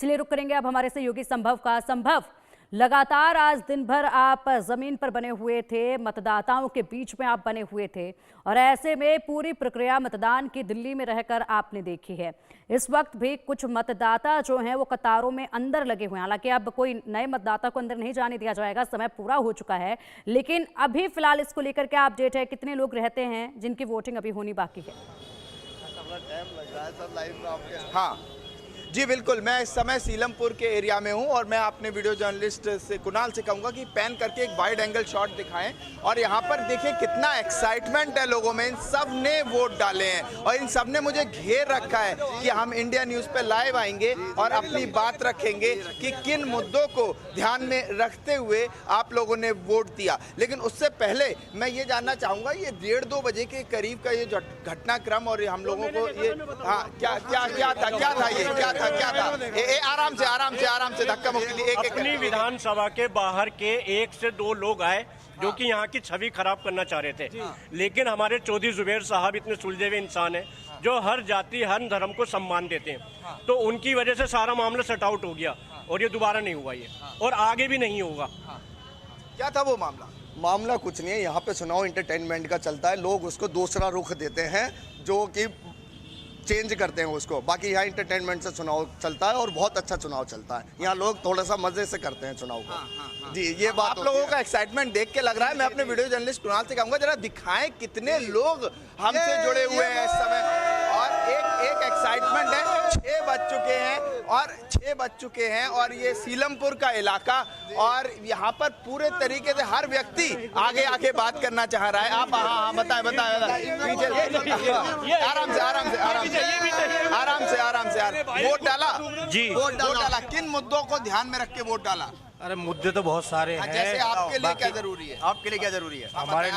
चलिए रुक करेंगे अब हमारे सहयोगी संभव का। संभव, लगातार आज दिन भर आप जमीन पर बने हुए थे, मतदाताओं के बीच में आप बने हुए थे और ऐसे में पूरी प्रक्रिया मतदान की दिल्ली में रहकर आपने देखी है। इस वक्त भी कुछ मतदाता जो हैं वो कतारों में अंदर लगे हुए हैं। हालांकि अब कोई नए मतदाता को अंदर नहीं जाने दिया जाएगा, समय पूरा हो चुका है, लेकिन अभी फिलहाल इसको लेकर क्या अपडेट है? कितने लोग रहते हैं जिनकी वोटिंग अभी होनी बाकी है? हाँ जी बिल्कुल, मैं इस समय सीलमपुर के एरिया में हूं और मैं अपने वीडियो जर्नलिस्ट से कुणाल से कहूंगा कि पैन करके एक वाइड एंगल शॉट दिखाएं और यहां पर देखिए कितना एक्साइटमेंट है लोगों में। इन सब ने वोट डाले हैं और इन सब ने मुझे घेर रखा है कि हम इंडिया न्यूज़ पे लाइव आएंगे और अपनी बात रखेंगे कि किन मुद्दों को ध्यान में रखते हुए आप लोगों ने वोट दिया। लेकिन उससे पहले मैं ये जानना चाहूँगा, ये 1:30 बजे के करीब का ये घटनाक्रम और हम लोगों को ये क्या था आराम से धक्का मुक्की। अपनी विधानसभा के बाहर के 1 से 2 लोग आए जो कि यहाँ की छवि खराब करना चाह रहे थे, लेकिन हमारे चौधरी जुबैर साहब इतने सुलझे हुए इंसान हैं जो हर जाति हर धर्म को सम्मान देते हैं, तो उनकी वजह से सारा मामला सट आउट हो गया और ये दोबारा नहीं हुआ ये और आगे भी नहीं होगा। क्या था वो मामला? कुछ नहीं है, यहाँ पे चुनाव एंटरटेनमेंट का चलता है, लोग उसको दूसरा रुख देते हैं जो कि चेंज करते हैं उसको। बाकी यहाँ एंटरटेनमेंट से चुनाव चलता है और बहुत अच्छा चुनाव चलता है। यहाँ लोग थोड़ा सा मजे से करते हैं चुनाव को। जी ये बात आप लोगों का एक्साइटमेंट देख के लग रहा है। मैं अपने वीडियो जर्नलिस्ट कुणाल से कहूंगा जरा दिखाएं कितने लोग हमसे जुड़े हुए हैं इस समय। और एक एक्साइटमेंट है। 6 बज चुके हैं और ये सीलमपुर का इलाका और यहाँ पर पूरे तरीके से हर व्यक्ति आगे आके बात करना चाह रहा है। आप हाँ बताएं पीछे आराम से वोट डाला जी? वोट डाला। किन मुद्दों को ध्यान में रख के वोट डाला? अरे मुद्दे तो बहुत सारे हैं। जैसे आपके लिए क्या जरूरी है? आपके लिए क्या जरूरी है? हमारे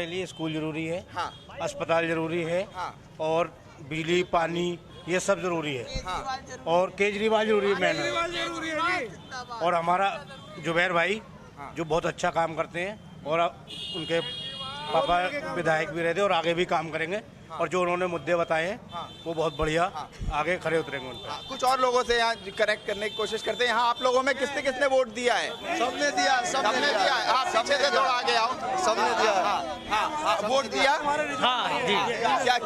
लिए स्कूल जरूरी है, अस्पताल जरूरी है और बिजली पानी ये सब जरूरी है और केजरीवाल जरूरी है मैंने। और हमारा जुबैर भाई जो बहुत अच्छा काम करते हैं और उनके पापा विधायक भी रहे थे और आगे भी काम करेंगे और जो उन्होंने मुद्दे बताए हैं वो बहुत बढ़िया आगे खड़े उतरेंगे उन पर। कुछ और लोगों से यहाँ कनेक्ट करने की कोशिश करते हैं। यहाँ आप लोगों में किसने वोट दिया है? सबने दिया। आप पीछे से थोड़ा आगे आओ। सबने दिया। वोट दिया? हाँ जी।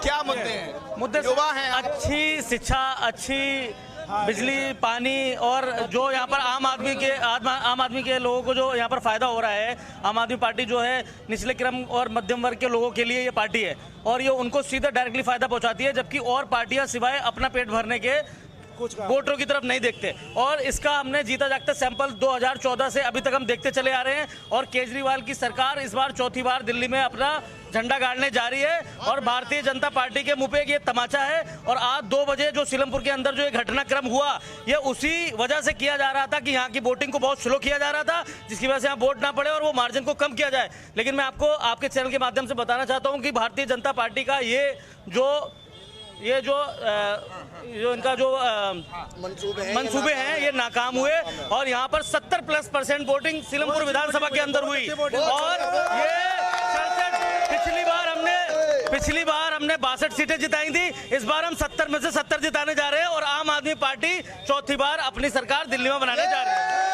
क्या मुद्दे हैं? मुद्दे युवा हैं, अच्छी शिक्षा, अच्छी बिजली पानी और जो यहाँ पर आम आदमी के लोगों को जो यहाँ पर फायदा हो रहा है। आम आदमी पार्टी जो है निचले क्रम और मध्यम वर्ग के लोगों के लिए ये पार्टी है और ये उनको सीधा डायरेक्टली फायदा पहुंचाती है, जबकि और पार्टियां सिवाय अपना पेट भरने के वोटरों की तरफ नहीं देखते। और इसका हमने जीता जागता सैंपल 2014 से अभी तक हम देखते चले आ रहे हैं और केजरीवाल की सरकार इस बार चौथी बार दिल्ली में अपना झंडा गाड़ने जा रही है और भारतीय जनता पार्टी के मुंह पे ये तमाचा है। और आज 2 बजे जो सीलमपुर के अंदर जो एक घटनाक्रम हुआ ये उसी वजह से किया जा रहा था कि यहाँ की वोटिंग को बहुत स्लो किया जा रहा था, जिसकी वजह से यहाँ वोट ना पड़े और वो मार्जिन को कम किया जाए। लेकिन मैं आपको आपके चैनल के माध्यम से बताना चाहता हूँ कि भारतीय जनता पार्टी का ये जो इनका जो मंसूबे हैं ये नाकाम हुए और यहाँ पर 70+ % वोटिंग सीलमपुर विधानसभा के अंदर हुई। और ये पिछली बार हमने 62 सीटें जिताई थी, इस बार हम 70 में से 70 जिताने जा रहे हैं और आम आदमी पार्टी चौथी बार अपनी सरकार दिल्ली में बनाने जा रही है।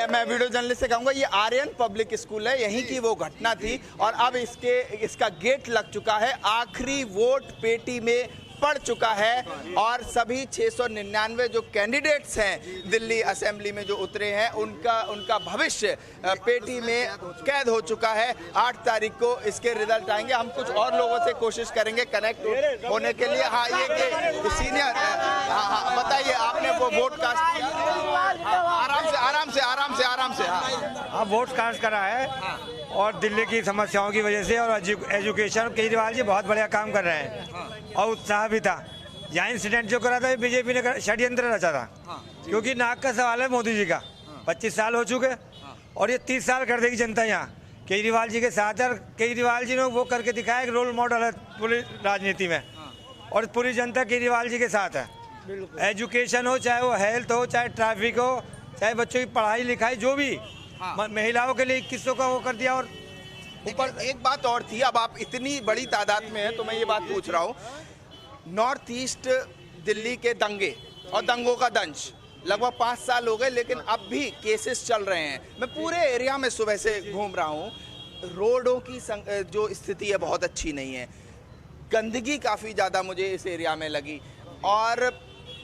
मैं वीडियो जर्नलिस्ट से कहूंगा ये आर्यन पब्लिक स्कूल है, यहीं की वो घटना थी और अब इसका गेट लग चुका है। आखिरी वोट पेटी में पड़ चुका है और सभी 699 जो कैंडिडेट्स हैं दिल्ली असेंबली में जो उतरे हैं उनका भविष्य पेटी में कैद हो चुका है। 8 तारीख को इसके रिजल्ट आएंगे। हम कुछ और लोगों से कोशिश करेंगे कनेक्ट होने के लिए। हाँ ये सीनियर, हाँ बताइए आपने वो वोट कास्ट किया? आराम से हाँ वोट कास्ट करा है और दिल्ली की समस्याओं की वजह से और एजुकेशन केजरीवाल जी बहुत बढ़िया काम कर रहे हैं और उत्साह भी था। यहाँ इंसिडेंट जो करा था बीजेपी ने षड्यंत्र रचा था क्योंकि नाक का सवाल है मोदी जी का। 25 साल हो चुके और ये 30 साल कर देगी जनता यहाँ केजरीवाल जी के साथ। और केजरीवाल जी ने वो करके दिखाया एक रोल मॉडल है पूरी राजनीति में और पूरी जनता केजरीवाल जी के साथ है। एजुकेशन हो, चाहे वो हेल्थ हो, चाहे ट्रैफिक हो, चाहे बच्चों की पढ़ाई लिखाई, जो भी महिलाओं के लिए 2100 का वो कर दिया। और ऊपर एक बात और थी, अब आप इतनी बड़ी तादाद में हैं तो मैं ये बात पूछ रहा हूँ, नॉर्थ ईस्ट दिल्ली के दंगे और दंगों का दंश, लगभग 5 साल हो गए, लेकिन अब भी केसेस चल रहे हैं। मैं पूरे एरिया में सुबह से घूम रहा हूँ। रोडों की जो स्थिति है बहुत अच्छी नहीं है, गंदगी काफ़ी ज़्यादा मुझे इस एरिया में लगी, और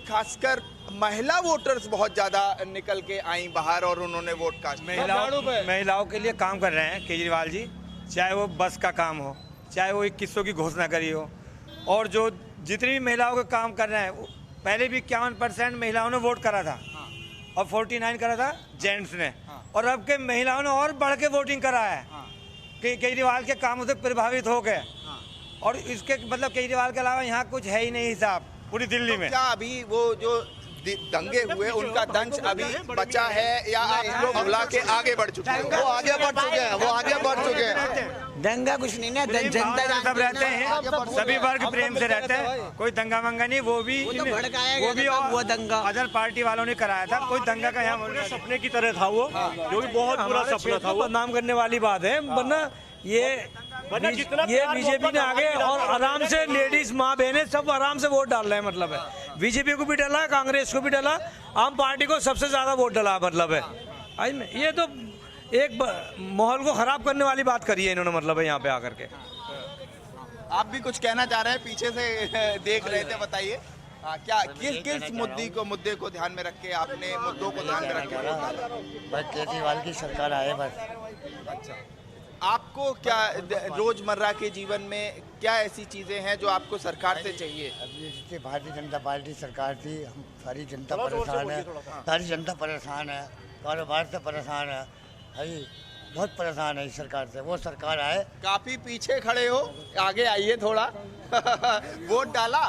खासकर महिला वोटर्स बहुत ज़्यादा निकल के आई बाहर और उन्होंने वोट कास्ट। महिलाओं के लिए काम कर रहे हैं केजरीवाल जी, चाहे वो बस का काम हो, चाहे वो 2100 की घोषणा करी हो, और जो जितनी भी महिलाओं के काम कर रहे हैं, पहले भी 51% महिलाओं ने वोट करा था और 49 करा था जेंट्स ने, और अब के महिलाओं ने और बढ़ के वोटिंग करा है कि केजरीवाल के कामों से प्रभावित हो गए। और इसके मतलब केजरीवाल के अलावा यहाँ कुछ है ही नहीं हिसाब पूरी दिल्ली में। क्या अभी वो जो दंगे हुए उनका दंश अभी बचा है या आप लोग बुला के आगे बढ़ चुके हैं? वो आगे बढ़ चुके हैं, वो आगे बढ़ चुके हैं। दंगा कुछ नहीं ना, जनता सब रहते हैं, सभी वर्ग प्रेम से रहते हैं, कोई दंगा मंगा नहीं। वो भी वो दंगा अदर पार्टी वालों ने कराया था, कोई दंगा का यहाँ सपने की तरह था वो, जो कि बहुत बुरा सपना था। वो बदनाम करने वाली बात है, वरना ये बीजेपी ने आगे और आराम से लेडीज माँ बहनें सब आराम से वोट डाल रहे हैं। मतलब है बीजेपी को भी डाला, कांग्रेस को भी डाला, आम पार्टी को सबसे ज्यादा वोट डाला। मतलब है ये तो एक माहौल को खराब करने वाली बात करी है इन्होंने, मतलब है यहाँ पे आकर के। आप भी कुछ कहना चाह रहे हैं, पीछे से देख रहे थे, बताइए क्या किस मुद्दे को ध्यान में रख के आपने मुद्दों को ध्यान में रख के? बस केजरीवाल की सरकार आए बस। अच्छा, आपको क्या रोजमर्रा के जीवन में क्या ऐसी चीजें हैं जो आपको सरकार से चाहिए? जैसे भारतीय जनता पार्टी सरकार थी, हम सारी जनता परेशान है, सारी जनता परेशान है, कारोबार से परेशान है, अभी बहुत परेशान है इस सरकार से। वो सरकार आए। काफी पीछे खड़े हो, आगे आइए थोड़ा। वोट डाला?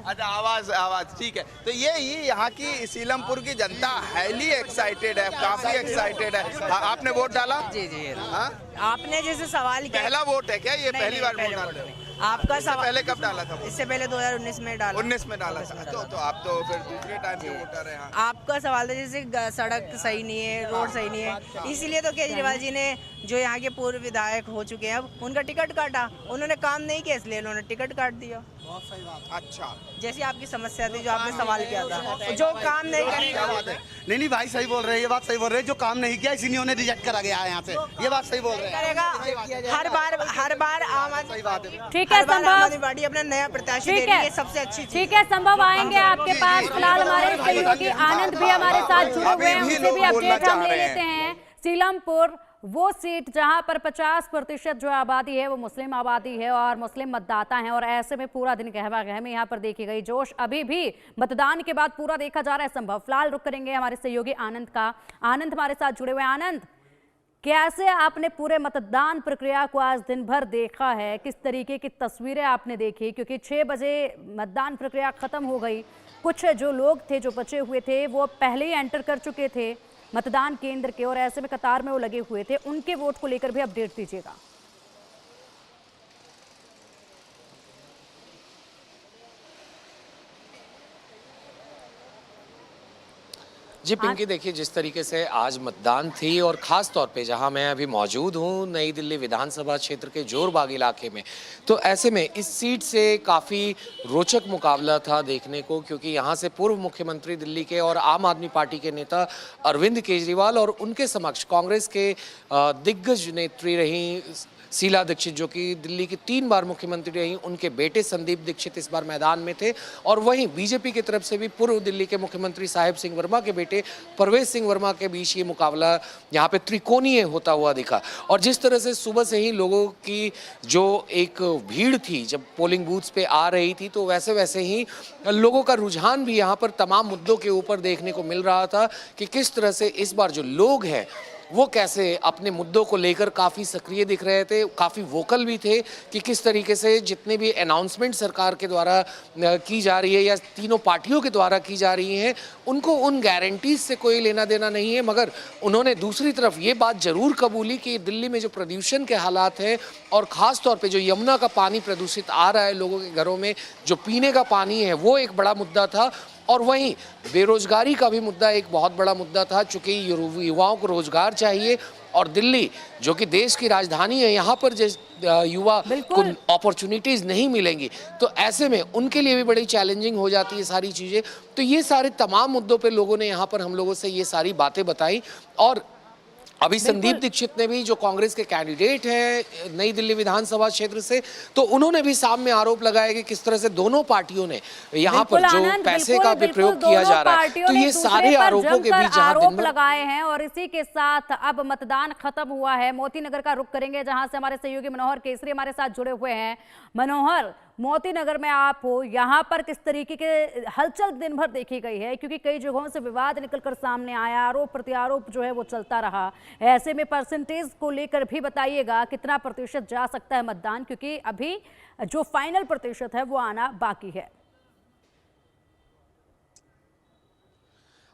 अच्छा, आवाज ठीक है। तो ये यहाँ की सीलमपुर की जनता हाईली एक्साइटेड है, काफी एक्साइटेड है। आपने वोट डाला? जी। हाँ? आपने जैसे सवाल किया, पहला वोट है क्या ये? पहली बार वोट डाला? आपका सवाल पहले कब डाला था? इससे पहले 2019 में डाला। 19 में डाला था। तो आप तो फिर दूसरे टाइम के वोटर हैं। आपका सवाल था जैसे सड़क सही नहीं है, रोड सही नहीं है, इसीलिए तो केजरीवाल जी ने, जो यहाँ के पूर्व विधायक हो चुके हैं, अब उनका टिकट काटा। उन्होंने काम नहीं किया इसलिए उन्होंने टिकट काट दिया। अच्छा, जैसी आपकी समस्या थी जो आपने सवाल किया था, जो काम नहीं करेगा। नहीं भाई सही बोल रहे हैं, ये बात सही बोल रहे हैं। जो काम नहीं किया इसीलिए उन्हें रिजेक्ट करा गया है यहाँ से, ये बात सही बोल रहे हैं। करेगा हर बार आम आदमी ठीक है, संभव पार्टी अपना नया प्रत्याशी दे रही है, सबसे अच्छी चीज। ठीक है, संभव आएंगे आपके पास। फिलहाल हमारे सहयोगी आनंद भी हमारे साथ जुड़े हुए हैं, उनसे भी अपडेट हम ले लेते हैं। सीलमपुर वो सीट जहां पर 50% जो आबादी है वो मुस्लिम आबादी है और मुस्लिम मतदाता हैं, और ऐसे में पूरा दिन गहमा गहमी यहाँ पर देखी गई। जोश अभी भी मतदान के बाद पूरा देखा जा रहा है। संभव फिलहाल रुक करेंगे हमारे सहयोगी आनंद का। आनंद हमारे साथ जुड़े हुए। आनंद, कैसे आपने पूरे मतदान प्रक्रिया को आज दिन भर देखा है? किस तरीके की तस्वीरें आपने देखी? क्योंकि 6 बजे मतदान प्रक्रिया खत्म हो गई, कुछ जो लोग थे जो बचे हुए थे वो पहले ही एंटर कर चुके थे मतदान केंद्र के, और ऐसे में कतार में वो लगे हुए थे। उनके वोट को लेकर भी अपडेट दीजिएगा। जी पिंकी, देखिए जिस तरीके से आज मतदान थी, और ख़ास तौर पे जहां मैं अभी मौजूद हूं नई दिल्ली विधानसभा क्षेत्र के जोरबाग इलाके में, तो ऐसे में इस सीट से काफ़ी रोचक मुकाबला था देखने को, क्योंकि यहां से पूर्व मुख्यमंत्री दिल्ली के और आम आदमी पार्टी के नेता अरविंद केजरीवाल और उनके समक्ष कांग्रेस के दिग्गज नेत्री रहीं शीला दीक्षित, जो कि दिल्ली की 3 बार मुख्यमंत्री रहीं, उनके बेटे संदीप दीक्षित इस बार मैदान में थे। और वहीं बीजेपी की तरफ से भी पूर्व दिल्ली के मुख्यमंत्री साहिब सिंह वर्मा के बेटे परवेज सिंह वर्मा के बीच ये मुकाबला यहाँ पे त्रिकोणीय होता हुआ दिखा। और जिस तरह से सुबह से ही लोगों की जो एक भीड़ थी जब पोलिंग बूथ्स पे आ रही थी, तो वैसे वैसे ही लोगों का रुझान भी यहाँ पर तमाम मुद्दों के ऊपर देखने को मिल रहा था कि किस तरह से इस बार जो लोग हैं वो कैसे अपने मुद्दों को लेकर काफ़ी सक्रिय दिख रहे थे, काफ़ी वोकल भी थे कि किस तरीके से जितने भी अनाउंसमेंट सरकार के द्वारा की जा रही है या तीनों पार्टियों के द्वारा की जा रही हैं, उनको उन गारंटीज से कोई लेना देना नहीं है। मगर उन्होंने दूसरी तरफ ये बात ज़रूर कबूली कि दिल्ली में जो प्रदूषण के हालात हैं, और ख़ास तौर पर जो यमुना का पानी प्रदूषित आ रहा है लोगों के घरों में, जो पीने का पानी है वो एक बड़ा मुद्दा था। और वहीं बेरोजगारी का भी मुद्दा एक बहुत बड़ा मुद्दा था, चूंकि युवाओं को रोजगार चाहिए और दिल्ली जो कि देश की राजधानी है, यहाँ पर जिस युवा को अपॉर्चुनिटीज नहीं मिलेंगी तो ऐसे में उनके लिए भी बड़ी चैलेंजिंग हो जाती है सारी चीजें। तो ये सारे तमाम मुद्दों पे लोगों ने यहाँ पर हम लोगों से ये सारी बातें बताई। और अभी संदीप दीक्षित ने भी, जो कांग्रेस के कैंडिडेट हैं नई दिल्ली विधानसभा क्षेत्र से, तो उन्होंने भी सामने आरोप लगाया कि किस तरह से दोनों पार्टियों ने यहाँ पर जो पैसे का प्रयोग किया जा रहा है, तो ये सारे आरोपों के बीच आरोप लगाए हैं। और इसी के साथ अब मतदान खत्म हुआ है। मोती नगर का रुख करेंगे, जहां से हमारे सहयोगी मनोहर केसरी हमारे साथ जुड़े हुए हैं। मनोहर, मोती नगर में आप हो, यहाँ पर किस तरीके के हलचल दिन भर देखी गई है? क्योंकि कई जगहों से विवाद निकलकर सामने आया, आरोप प्रत्यारोप जो है वो चलता रहा। ऐसे में परसेंटेज को लेकर भी बताइएगा, कितना प्रतिशत जा सकता है मतदान, क्योंकि अभी जो फाइनल प्रतिशत है वो आना बाकी है।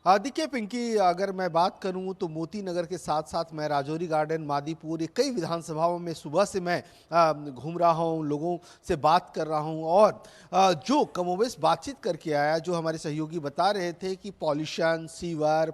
देखिए पिंकी, अगर मैं बात करूं तो मोती नगर के साथ साथ मैं राजौरी गार्डन, मादीपुर, कई विधानसभाओं में सुबह से मैं घूम रहा हूं, लोगों से बात कर रहा हूं और जो कमोबेश बातचीत करके आया, जो हमारे सहयोगी बता रहे थे कि पॉल्यूशन, सीवर,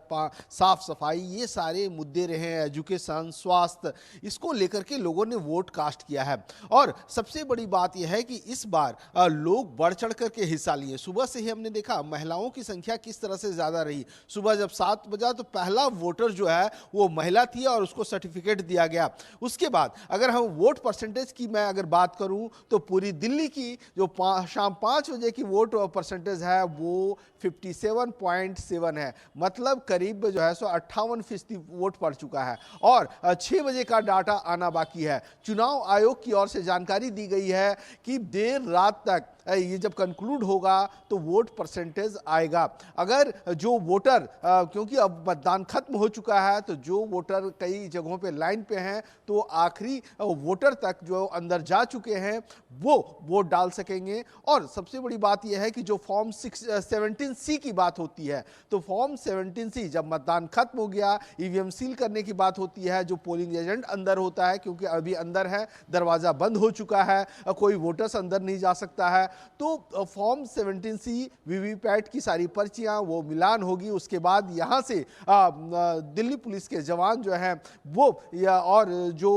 साफ सफाई, ये सारे मुद्दे रहे, एजुकेशन, स्वास्थ्य, इसको लेकर के लोगों ने वोट कास्ट किया है। और सबसे बड़ी बात यह है कि इस बार लोग बढ़ चढ़ करके हिस्सा लिए। सुबह से ही हमने देखा महिलाओं की संख्या किस तरह से ज़्यादा रही। सुबह जब 7 बजा तो पहला वोटर जो है वो महिला थी और उसको सर्टिफिकेट दिया गया। उसके बाद अगर हम वोट परसेंटेज की मैं अगर बात करूं तो पूरी दिल्ली की जो शाम 5 बजे की वोट परसेंटेज है वो 57.7 है, मतलब करीब जो है सो 58% वोट पड़ चुका है और 6 बजे का डाटा आना बाकी है। चुनाव आयोग की ओर से जानकारी दी गई है कि देर रात तक ये जब कंक्लूड होगा तो वोट परसेंटेज आएगा। अगर जो वोटर, क्योंकि अब मतदान खत्म हो चुका है, तो जो वोटर कई जगहों पे लाइन पे हैं तो आखिरी वोटर तक जो अंदर जा चुके हैं वो वोट डाल सकेंगे। और सबसे बड़ी बात यह है कि जो फॉर्म 17C की बात होती है, तो फॉर्म 17C जब मतदान खत्म हो गया, ईवीएम सील करने की बात होती है, जो पोलिंग एजेंट अंदर होता है, क्योंकि अभी अंदर है, दरवाज़ा बंद हो चुका है, कोई वोटर्स अंदर नहीं जा सकता है, तो फॉर्म 17C वीवीपैट की सारी पर्चियां वो मिलान होगी। उसके बाद यहाँ से दिल्ली पुलिस के जवान जो हैं वो और जो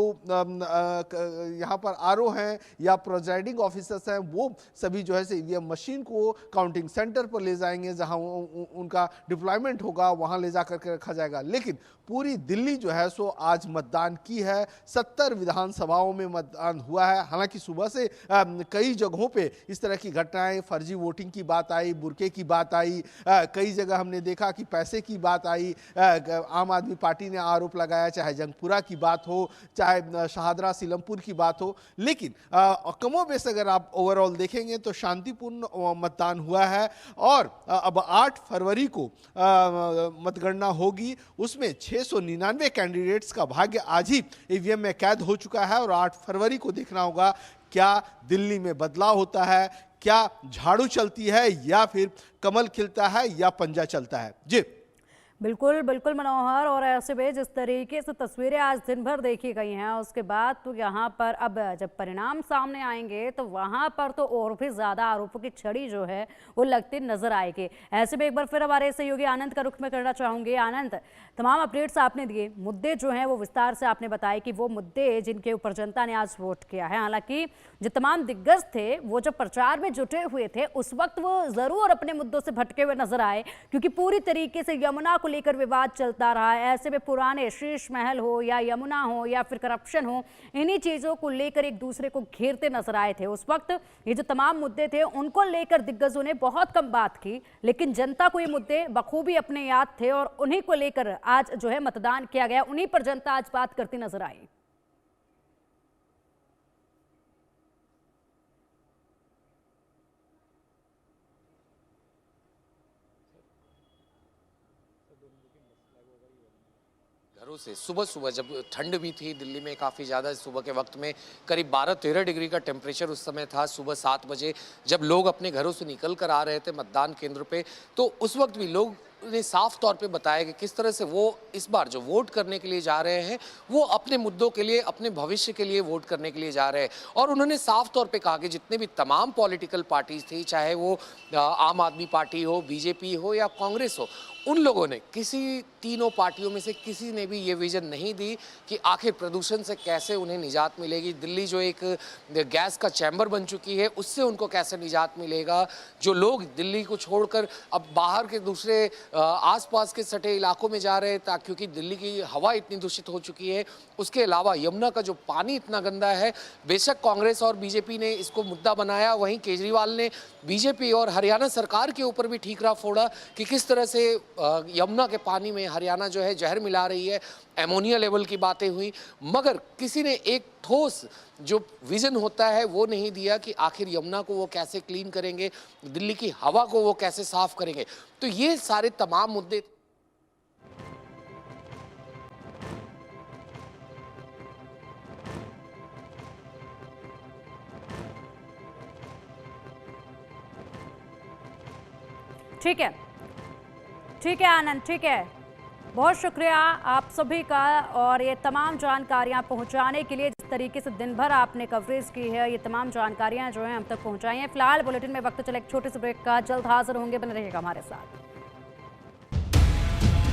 यहाँ पर आरओ हैं या प्रिजाइडिंग ऑफिसर्स हैं वो सभी जो है से ईवीएम मशीन को काउंटिंग सेंटर पर ले जाएंगे, जहाँ उनका डिप्लॉयमेंट होगा वहाँ ले जा करके रखा जाएगा। लेकिन पूरी दिल्ली जो है सो आज मतदान की है। 70 विधानसभाओं में मतदान हुआ है। हालांकि सुबह से कई जगहों पे इस तरह की घटनाएं, फर्जी वोटिंग की बात आई, बुरके की बात आई, कई जगह हमने देखा कि पैसे की बात आई। आम आदमी पार्टी ने आरोप लगाया, चाहे जंगपुरा की बात हो, चाहे शाहदरा सीलमपुर की बात हो। लेकिन कमोबेश अगर आप ओवरऑल देखेंगे तो शांतिपूर्ण मतदान हुआ है और अब 8 फरवरी को मतगणना होगी। उसमें 699 कैंडिडेट्स का भाग्य आज ही ईवीएम में कैद हो चुका है और 8 फरवरी को देखना होगा क्या दिल्ली में बदलाव होता है, क्या झाड़ू चलती है या फिर कमल खिलता है या पंजा चलता है। जी बिल्कुल बिल्कुल मनोहर, और ऐसे में जिस तरीके से तस्वीरें आज दिन भर देखी गई हैं, उसके बाद तो यहाँ पर अब जब परिणाम सामने आएंगे तो वहाँ पर तो और भी ज़्यादा आरोपों की छड़ी जो है वो लगती नजर आएगी। ऐसे में एक बार फिर हमारे सहयोगी आनंद का रुख में करना चाहूँगी। आनंद, तमाम अपडेट्स आपने दिए, मुद्दे जो हैं वो विस्तार से आपने बताए कि वो मुद्दे जिनके ऊपर जनता ने आज वोट किया है। हालांकि जो तमाम दिग्गज थे वो जब प्रचार में जुटे हुए थे उस वक्त वो ज़रूर अपने मुद्दों से भटके हुए नजर आए, क्योंकि पूरी तरीके से यमुना को लेकर विवाद चलता रहा है। ऐसे में पुराने शीश महल हो या यमुना हो या फिर करप्शन हो, इन्हीं चीजों को लेकर एक दूसरे को घेरते नजर आए थे। उस वक्त ये जो तमाम मुद्दे थे उनको लेकर दिग्गजों ने बहुत कम बात की, लेकिन जनता को ये मुद्दे बखूबी अपने याद थे और उन्हीं को लेकर आज जो है मतदान किया गया, उन्हीं पर जनता आज बात करती नजर आई। घरों से सुबह सुबह, जब ठंड भी थी दिल्ली में काफ़ी ज़्यादा, सुबह के वक्त में करीब 12-13 डिग्री का टेम्परेचर उस समय था। सुबह 7 बजे जब लोग अपने घरों से निकल कर आ रहे थे मतदान केंद्र पे, तो उस वक्त भी लोग ने साफ तौर पे बताया कि किस तरह से वो इस बार जो वोट करने के लिए जा रहे हैं वो अपने मुद्दों के लिए, अपने भविष्य के लिए वोट करने के लिए जा रहे हैं। और उन्होंने साफ तौर पे कहा कि जितने भी तमाम पॉलिटिकल पार्टीज थी, चाहे वो आम आदमी पार्टी हो, बीजेपी हो या कांग्रेस हो, उन लोगों ने किसी तीनों पार्टियों में से किसी ने भी ये विजन नहीं दी कि आखिर प्रदूषण से कैसे उन्हें निजात मिलेगी। दिल्ली जो एक गैस का चैम्बर बन चुकी है उससे उनको कैसे निजात मिलेगा। जो लोग दिल्ली को छोड़कर अब बाहर के दूसरे आसपास के सटे इलाकों में जा रहे हैं क्योंकि दिल्ली की हवा इतनी दूषित हो चुकी है। उसके अलावा यमुना का जो पानी इतना गंदा है। बेशक कांग्रेस और बीजेपी ने इसको मुद्दा बनाया, वहीं केजरीवाल ने बीजेपी और हरियाणा सरकार के ऊपर भी ठीकरा फोड़ा कि किस तरह से यमुना के पानी में हरियाणा जो है जहर मिला रही है। एमोनिया लेवल की बातें हुई, मगर किसी ने एक ठोस जो विजन होता है वो नहीं दिया कि आखिर यमुना को वो कैसे क्लीन करेंगे, दिल्ली की हवा को वो कैसे साफ करेंगे। तो ये सारे तमाम मुद्दे ठीक है आनंद, ठीक है, बहुत शुक्रिया आप सभी का। और ये तमाम जानकारियां पहुंचाने के लिए, जिस तरीके से दिन भर आपने कवरेज की है, ये तमाम जानकारियां जो हैं हम तक पहुंचाई हैं। फिलहाल बुलेटिन में वक्त चले एक छोटे से ब्रेक का, जल्द हाजिर होंगे, बने रहिएगा हमारे साथ।